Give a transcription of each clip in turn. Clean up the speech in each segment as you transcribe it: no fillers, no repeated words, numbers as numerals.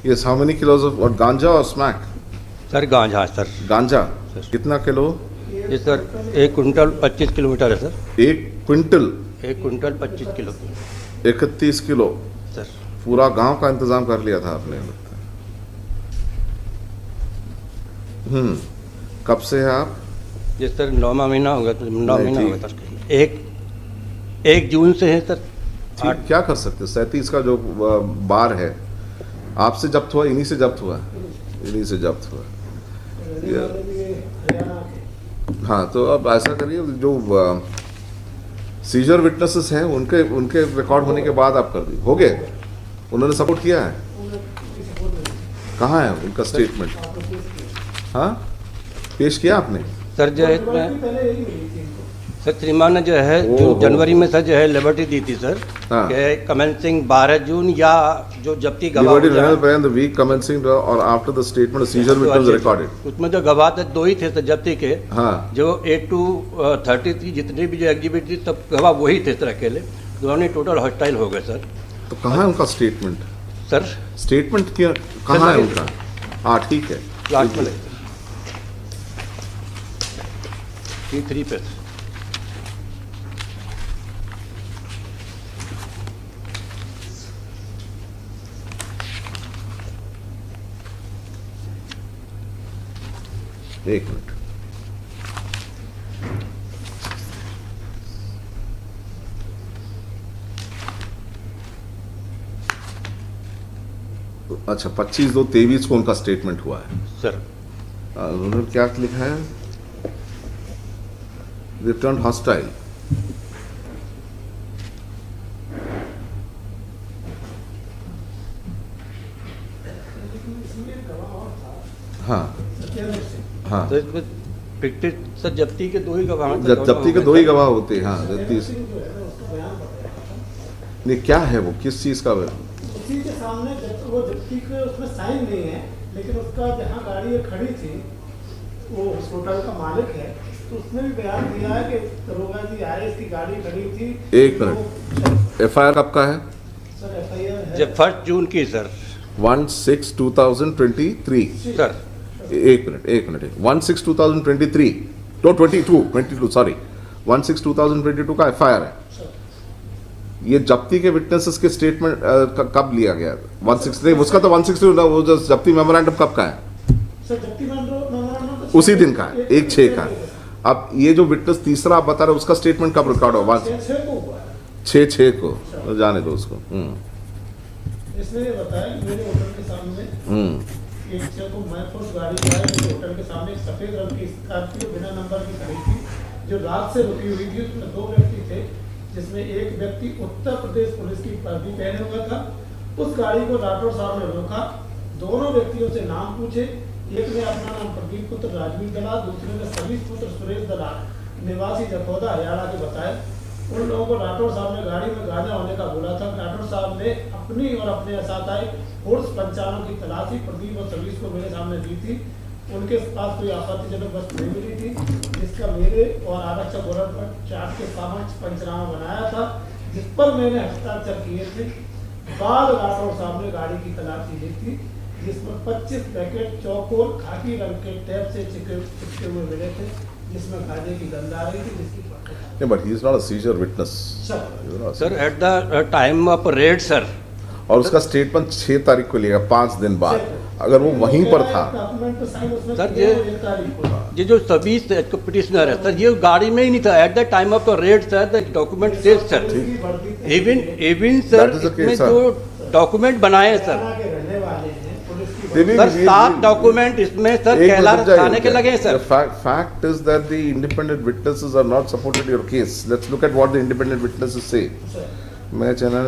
Yes, how many kilos of what, ganja or smack? Sir गांजा sir. गांजा sir. कितना kilo? ये sir 1 quintal 25 kilometre है sir. 1 quintal 1 quintal 25 kilo 31 kilo. Sir. पूरा गांव का इंतजाम कर लिया था आपने, लगता है। कब से है आप? ये सर 9वां महीना होगा, तो 9 नहीं, महीना ठीक। होगा सर। एक जून से है सर। ठीक, क्या कर सकते? 37 का जो बार है आपसे जब्त हुआ, इन्हीं से जब्त हुआ, इन्हीं से जब्त हुआ। हाँ, तो अब ऐसा करिए, जो सीजर विटनेसेस हैं उनके रिकॉर्ड होने के बाद आप कर दी, हो गए? उन्होंने सपोर्ट किया है? कहाँ है उनका स्टेटमेंट? हाँ, पेश किया आपने? सर जो है इसमें सर श्रीमान ने जो है जनवरी में सर जो है लिबर्टी दी थी सर। हाँ। कि कमेंसिंग 12 जून या जो जब्ती गवाह Liberty renewal plan the week commencing or after the statement of seizure witness recorded. उसमें जो गवाह थे 2 ही थे सर जब्ती के। हाँ। जो 8 to 33 जितने भी जो एग्जिबिट थी सब गवाह वही थे सर अकेले। दोनों टोटल हॉस्टाइल हो गए सर। तो कहाँ है उनका स्टेटमेंट? सर स्टेटमेंट क्या कहाँ है उनका? हाँ, ठीक है, लास्ट में T3 पे सर। एक मिनट। अच्छा, 25/2/23 को उनका स्टेटमेंट हुआ है सर। उन्होंने क्या लिखा है? Return hostile. हाँ हाँ, तो इसमें फिक्टिव सर जब्ती के 2 ही गवाह हैं। जब्ती के 2 ही गवाह होते हैं। हाँ, नहीं, क्या है वो, किस चीज का? उसी के सामने वो जब्ती के उसमें साइन नहीं है, लेकिन उसका जहाँ गाड़ी खड़ी थी वो उस होटल का मालिक है, तो उसने भी बयान दिया है कि दरोगा जी आए, इसकी गाड़ी खड़ी थी। एक मिनट, FIR कब का है? सर FIR है जब 1 जून की सर। 1/6/2023 सर। एक मिनट 1/6/2023 तो 22 सॉरी 1/6/2022 का FIR है। ये जब्ती के विटनेसेस के स्टेटमेंट कब लिया गया? 1/6 उसका तो 1/6 वो जो जब्ती मेमोरेंडम कब का है? सर जब्ती मेमोरेंडम उसी दिन का है, 1/6 का। अब ये जो विटनेस तीसरा आप बता रहे हो उसका स्टेटमेंट कब रिकॉर्ड होगा? 6/6 को। तो जाने दो उसको। इसने ये बताया कि मेरे होटल के सामने एक को मैं खुद गाड़ी आया, मेरे होटल के सामने एक सफेद रंग की स्कॉर्पियो बिना नंबर की खड़ी थी, जो रात से रुकी हुई थी। उसमें 2 व्यक्ति थे, जिसमें एक व्यक्ति उत्तर प्रदेश पुलिस की वर्दी पहने हुआ था। उस गाड़ी को राठौर साहब ने रोका, दोनों व्यक्तियों से नाम पूछे। एक ने अपना नाम प्रदीप पुत्र राजवीर दलाल, दूसरे ने सतीश पुत्र सुरेश दलाल निवासी जखौदा हरियाणा के बताए। उन लोगों को राठौर साहब ने गाड़ी में गांजा होने का बोला था। राठौर साहब ने अपनी और अपने साथ आए फोर्स पंचानों की तलाशी प्रदीप और सतीश को मेरे सामने दी थी। उनके पास कोई आपत्तिजनक वस्तु नहीं मिली थी, जिसका मेरे और आरक्षक गौरव पर चार्ट के समक्ष पंचनामा बनाया था, जिस पर मैंने हस्ताक्षर किए थे। बाद राठौर साहब ने गाड़ी की तलाशी ली थी, जिसमें 25 पैकेट चौकोर खाकी रंग के टैप से चिपके हुए मिले थे, जिसमें गांजे की गंध आ रही थी, जिसकी but he is not a seizure witness. Sir at the time of red sir. और उसका स्टेटमेंट 6 तारीख को लिएगा, 5 दिन बाद। अगर वो वहीं पर था सर, ये जो सभी पिटिशनर है सर, ये गाड़ी में ही नहीं था at the time of red sir. The document says sir, even sir इसमें जो डॉक्यूमेंट बनाए सर सर 7 डॉक्यूमेंट इसमें सर कैलाश थाने के लगे sir. Fact is that the independent witnesses are not supported your case. Let's look at what the independent witnesses say. मैं channel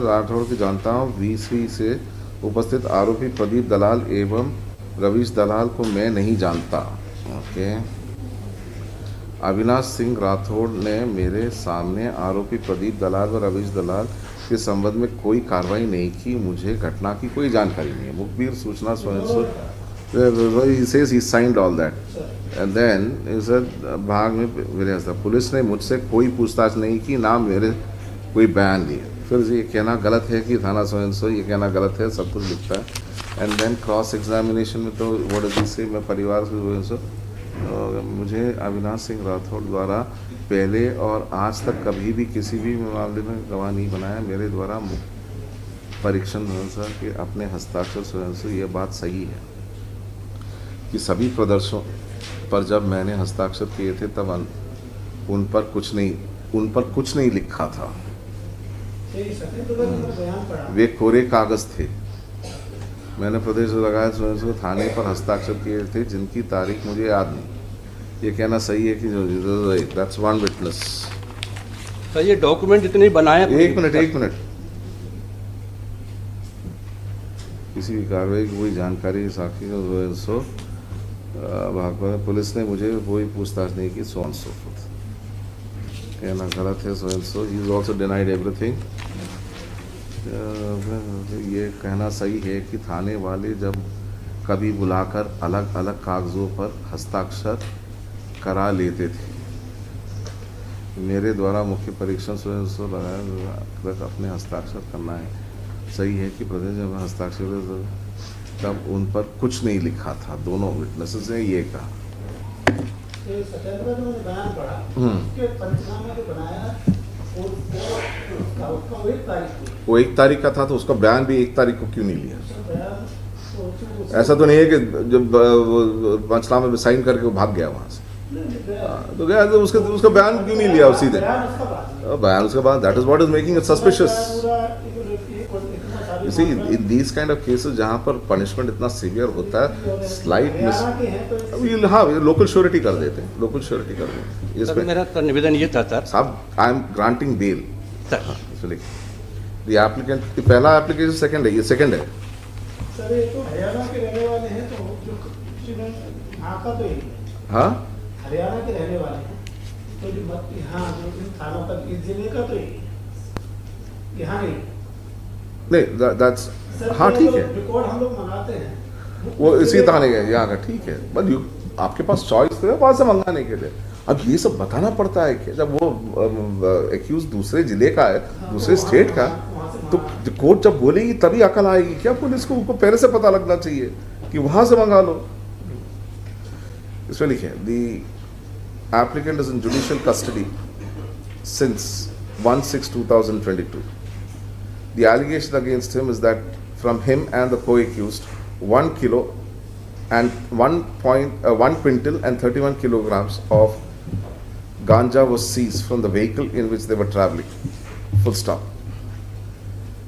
Rathore की जानता हूँ, VC से उपस्थित आरोपी प्रदीप दलाल एवं रवीश दलाल को मैं नहीं जानता। ओके। अविनाश सिंह राठौड़ ने मेरे सामने आरोपी प्रदीप दलाल व रवीश दलाल के संबंध में कोई कार्रवाई नहीं की, मुझे घटना की कोई जानकारी नहीं है। मुखबिर सूचना he says he signed all that and then is भाग में मेरे पुलिस ने मुझसे कोई पूछताछ नहीं की, ना मेरे कोई बयान दिए। फिर ये कहना गलत है कि थाना सो ये कहना गलत है, सब कुछ लिखता है। एंड देन क्रॉस एग्जामिनेशन में तो व्हाट डज ही से, मैं परिवार से मुझे अविनाश सिंह राठौड़ द्वारा पहले और आज तक कभी भी किसी भी मामले में गवाह नहीं बनाया। मेरे द्वारा परीक्षण सर के अपने हस्ताक्षर स्वयं से ये बात सही है कि सभी प्रदर्शनों पर जब मैंने हस्ताक्षर किए थे तब उन पर कुछ नहीं लिखा था। वे कोरे कागज थे। मैंने प्रदेश लगाया स्वयं से थाने पर हस्ताक्षर किए थे जिनकी तारीख मुझे याद नहीं। ये कहना सही है कि दैट्स वन विटनेस। सर ये डॉक्यूमेंट जितने बनाए, एक मिनट किसी भी कार्रवाई की कोई जानकारी साक्षी को भागवत पुलिस ने मुझे कोई पूछताछ नहीं की, सो ऑन सो फोर्थ। कहना गलत है स्वयं so, he is also denied everything. ये कहना सही है कि थाने वाले जब कभी बुलाकर अलग अलग कागजों पर हस्ताक्षर करा लेते थे। मेरे द्वारा मुख्य परीक्षण स्वयं सो लगाया अपने हस्ताक्षर करना है। सही है कि प्रदेश जब हस्ताक्षर तब उन पर कुछ नहीं लिखा था। दोनों विटनेसेस ने ये कहा। वो 1 तारीख का था तो उसका बयान भी 1 तारीख को क्यों नहीं लिया? ऐसा तो नहीं है कि जब पंचनामे में साइन करके वो भाग गया वहां से, तो गया तो उसका बयान क्यों नहीं लिया उसी दिन? बयान उसके बाद, that is what is making it suspicious. You see, in these kind of cases जहाँ पर पनिशमेंट इतना सीवियर होता है, स्लाइट मिस, हाँ लोकल श्योरिटी कर देते हैं, लोकल श्योरिटी कर देते हैं। सर मेरा तो निवेदन ये था सर साहब, I am granting bail sir. The applicant, पहला एप्लीकेशन सेकंड है, ये सेकंड है सर। ये तो हरियाणा के रहने वाले हैं, तो जो यहाँ का तो यही है। हाँ हरियाणा के रहने वाले हैं, तो जो हाँ जो थानों का इस जिले का तो यही यहाँ नहीं, दैट्स हाँ ठीक है, रिकॉर्ड हम लोग मंगाते हैं वो इसी थाने का यहाँ का, ठीक है। बट यू आपके पास चॉइस तो है वहाँ से मंगाने के लिए। अब ये सब बताना पड़ता है कि जब वो एक्यूज दूसरे जिले का है, दूसरे स्टेट का, तो कोर्ट जब बोलेगी तभी अकल आएगी क्या पुलिस को? उनको पहले से पता लगना चाहिए कि वहाँ से मंगा लो। इसमें लिखे the applicant is in judicial custody since 1/6/2022. The allegation against him is that from him and the co-accused, 1 kilo and 1 quintal and 31 kilograms of ganja was seized from the vehicle in which they were traveling. Full stop.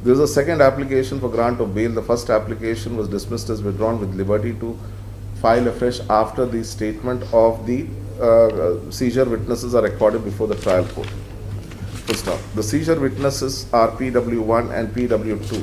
There is a second application for grant of bail. The first application was dismissed as withdrawn with liberty to file afresh after the statement of the seizure witnesses are recorded before the trial court. Full stop. The seizure witnesses are PW1 and PW2.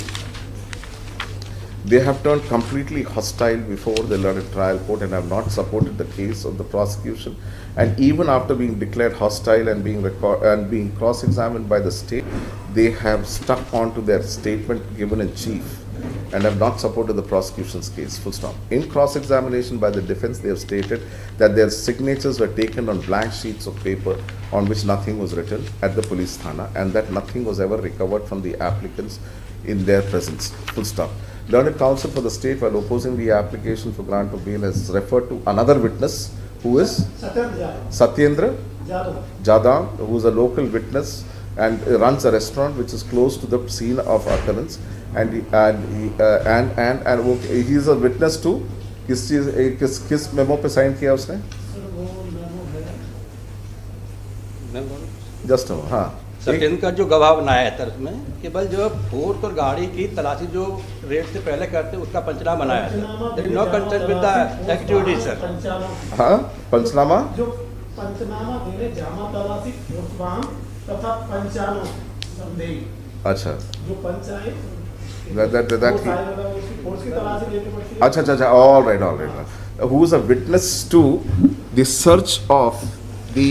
They have turned completely hostile before the learned trial court and have not supported the case of the prosecution. And even after being declared hostile and being cross-examined by the state, they have stuck on to their statement given in chief and have not supported the prosecution's case. Full stop. In cross-examination by the defense, they have stated that their signatures were taken on blank sheets of paper on which nothing was written at the police thana, and that nothing was ever recovered from the applicants in their presence. Full stop. Learned counsel for the state, while opposing the application for grant of bail, has referred to another witness who is Satyendra Jadam, who is a local witness and runs a restaurant which is close to the scene of occurrence, and he is a witness to किस memo पे sign किया उसने? Just हाँ, सत्येंद्र का जो गवाह बनाया था उसमें केवल जो फोर्स और गाड़ी की तलाशी जो रेड से पहले करते उसका पंचनामा बनाया था। No concern with the activity sir. हाँ पंचनामा, जो पंचनामा देने जामा तलाशी वाहन तथा पंचानो संदेही। अच्छा जो पंचायत अच्छा all right. Who is a witness to the search of the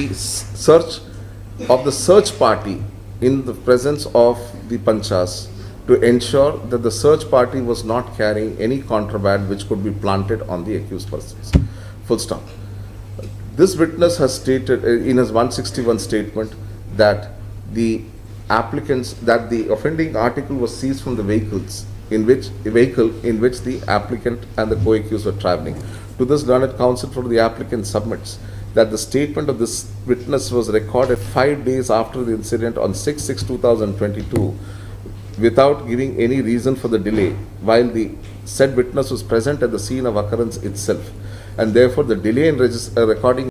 search party in the presence of the Panchas to ensure that the search party was not carrying any contraband which could be planted on the accused persons. Full stop. This witness has stated in his 161 statement that the applicants, that the offending article was seized from the vehicles in which the applicant and the co-accused were traveling. To this, learned counsel for the applicant submits that the statement of this witness was recorded 5 days after the incident on 6/6/2022 without giving any reason for the delay, while the said witness was present at the scene of occurrence itself, and therefore the delay in recording